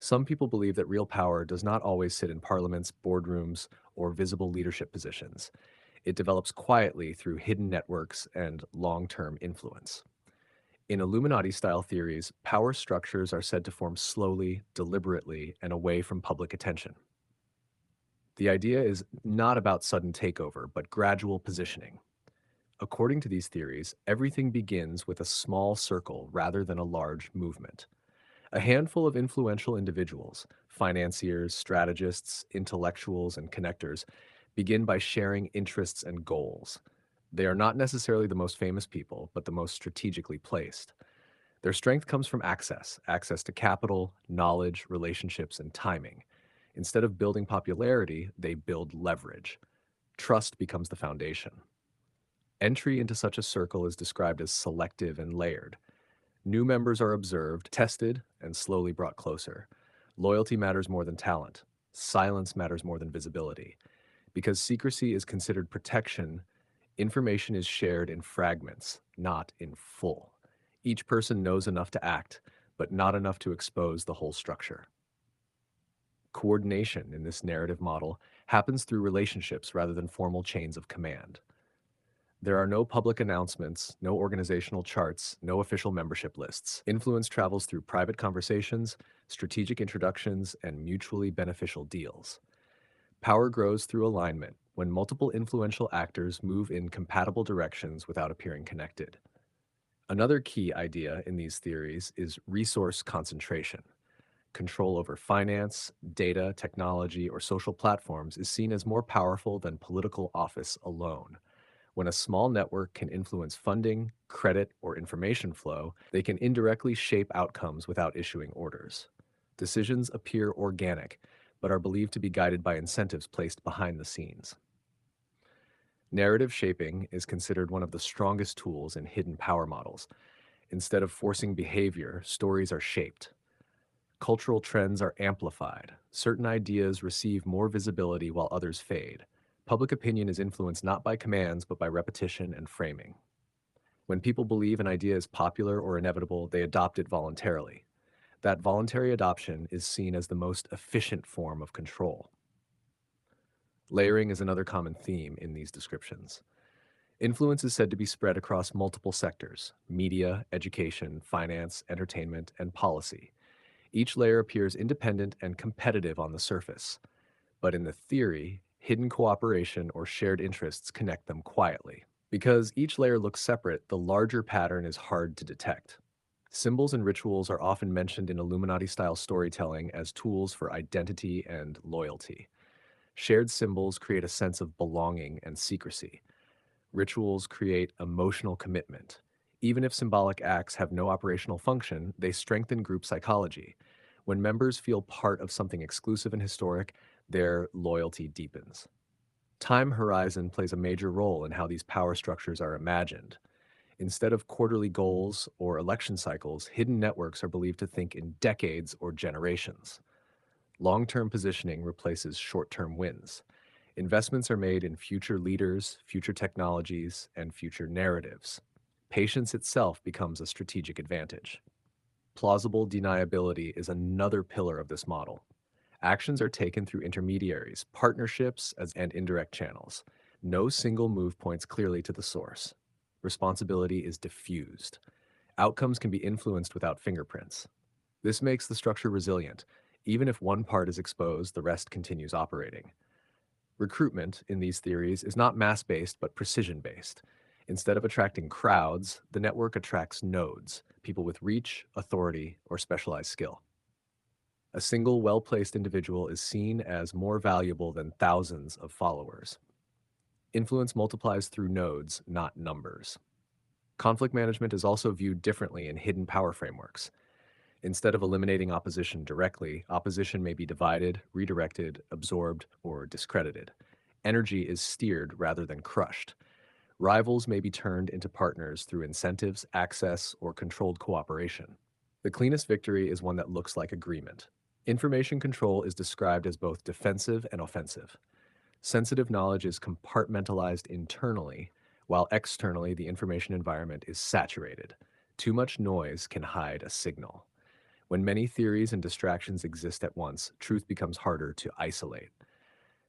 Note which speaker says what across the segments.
Speaker 1: Some people believe that real power does not always sit in parliaments, boardrooms, or visible leadership positions. It develops quietly through hidden networks and long term influence. In Illuminati style theories, power structures are said to form slowly, deliberately, and away from public attention. The idea is not about sudden takeover, but gradual positioning. According to these theories, everything begins with a small circle rather than a large movement. A handful of influential individuals, financiers, strategists, intellectuals, and connectors, begin by sharing interests and goals. They are not necessarily the most famous people, but the most strategically placed. Their strength comes from access to capital, knowledge, relationships, and timing. Instead of building popularity, they build leverage. Trust becomes the foundation. Entry into such a circle is described as selective and layered. New members are observed, tested, and slowly brought closer. Loyalty matters more than talent. Silence matters more than visibility. Because secrecy is considered protection, information is shared in fragments, not in full. Each person knows enough to act, but not enough to expose the whole structure. Coordination in this narrative model happens through relationships rather than formal chains of command. There are no public announcements, no organizational charts, no official membership lists. Influence travels through private conversations, strategic introductions, and mutually beneficial deals. Power grows through alignment when multiple influential actors move in compatible directions without appearing connected. Another key idea in these theories is resource concentration. Control over finance, data, technology, or social platforms is seen as more powerful than political office alone. When a small network can influence funding, credit, or information flow, they can indirectly shape outcomes without issuing orders. Decisions appear organic, but are believed to be guided by incentives placed behind the scenes. Narrative shaping is considered one of the strongest tools in hidden power models. Instead of forcing behavior, stories are shaped. Cultural trends are amplified. Certain ideas receive more visibility while others fade. Public opinion is influenced not by commands, but by repetition and framing. When people believe an idea is popular or inevitable, they adopt it voluntarily. That voluntary adoption is seen as the most efficient form of control. Layering is another common theme in these descriptions. Influence is said to be spread across multiple sectors: media, education, finance, entertainment, and policy. Each layer appears independent and competitive on the surface, but in the theory, hidden cooperation or shared interests connect them quietly. Because each layer looks separate, the larger pattern is hard to detect. Symbols and rituals are often mentioned in Illuminati style storytelling as tools for identity and loyalty. Shared symbols create a sense of belonging and secrecy. Rituals create emotional commitment. Even if symbolic acts have no operational function, they strengthen group psychology. When members feel part of something exclusive and historic, their loyalty deepens. Time horizon plays a major role in how these power structures are imagined. Instead of quarterly goals or election cycles, hidden networks are believed to think in decades or generations. Long term positioning replaces short term wins. Investments are made in future leaders, future technologies, and future narratives. Patience itself becomes a strategic advantage. Plausible deniability is another pillar of this model. Actions are taken through intermediaries, partnerships, and indirect channels. No single move points clearly to the source. Responsibility is diffused. Outcomes can be influenced without fingerprints. This makes the structure resilient. Even if one part is exposed, the rest continues operating. Recruitment in these theories is not mass based but precision based. Instead of attracting crowds, the network attracts nodes, people with reach, authority, or specialized skill. A single well placed individual is seen as more valuable than thousands of followers. Influence multiplies through nodes, not numbers. Conflict management is also viewed differently in hidden power frameworks. Instead of eliminating opposition directly, opposition may be divided, redirected, absorbed, or discredited. Energy is steered rather than crushed. Rivals may be turned into partners through incentives, access, or controlled cooperation. The cleanest victory is one that looks like agreement. Information control is described as both defensive and offensive. Sensitive knowledge is compartmentalized internally, while externally the information environment is saturated. Too much noise can hide a signal. When many theories and distractions exist at once, truth becomes harder to isolate.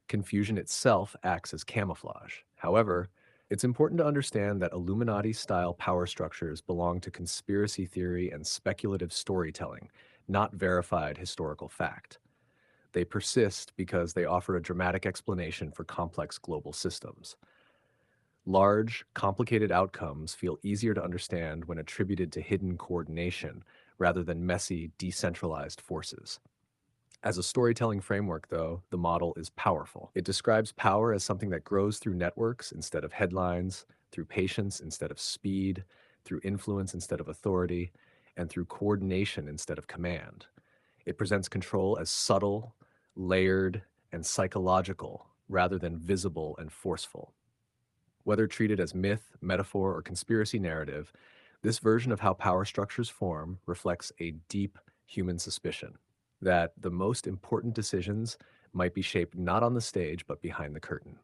Speaker 1: Confusion itself acts as camouflage. However, it's important to understand that Illuminati style power structures belong to conspiracy theory and speculative storytelling, not verified historical fact. They persist because they offer a dramatic explanation for complex global systems. Large, complicated outcomes feel easier to understand when attributed to hidden coordination rather than messy, decentralized forces. As a storytelling framework, though, the model is powerful. It describes power as something that grows through networks instead of headlines, through patience instead of speed, through influence instead of authority, and through coordination instead of command. It presents control as subtle, layered, and psychological rather than visible and forceful. Whether treated as myth, metaphor, or conspiracy narrative, this version of how power structures form reflects a deep human suspicion that the most important decisions might be shaped not on the stage but behind the curtain.